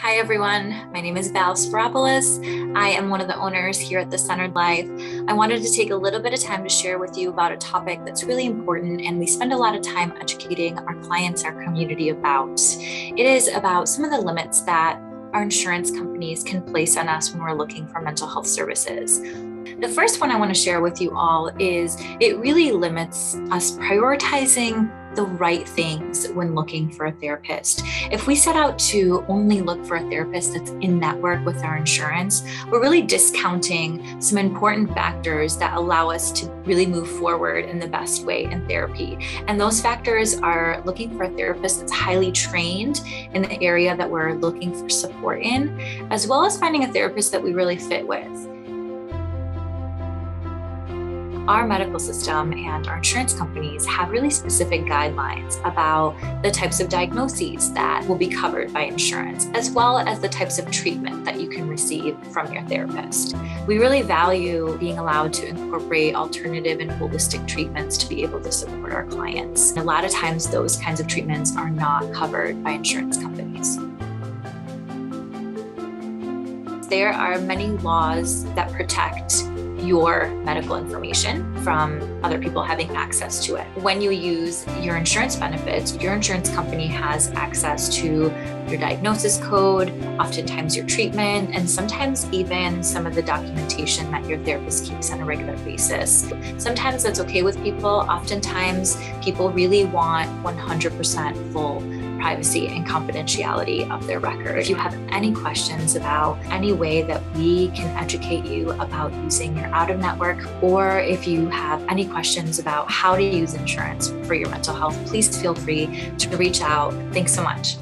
Hi, everyone. My name is Val Sparopoulos. I am one of the owners here at The Centered Life. I wanted to take a little bit of time to share with you about a topic that's really important and we spend a lot of time educating our clients, our community about. It is about some of the limits that our insurance companies can place on us when we're looking for mental health services. The first one I want to share with you all is it really limits us prioritizing the right things when looking for a therapist. If we set out to only look for a therapist that's in network with our insurance, we're really discounting some important factors that allow us to really move forward in the best way in therapy. And those factors are looking for a therapist that's highly trained in the area that we're looking for support in, as well as finding a therapist that we really fit with. Our medical system and our insurance companies have really specific guidelines about the types of diagnoses that will be covered by insurance, as well as the types of treatment that you can receive from your therapist. We really value being allowed to incorporate alternative and holistic treatments to be able to support our clients. A lot of times those kinds of treatments are not covered by insurance companies. There are many laws that protect your medical information from other people having access to it. When you use your insurance benefits, your insurance company has access to your diagnosis code, oftentimes your treatment, and sometimes even some of the documentation that your therapist keeps on a regular basis. Sometimes that's okay with people. Oftentimes people really want 100% full privacy and confidentiality of their record. If you have any questions about any way that we can educate you about using your out-of-network, or if you have any questions about how to use insurance for your mental health, please feel free to reach out. Thanks so much.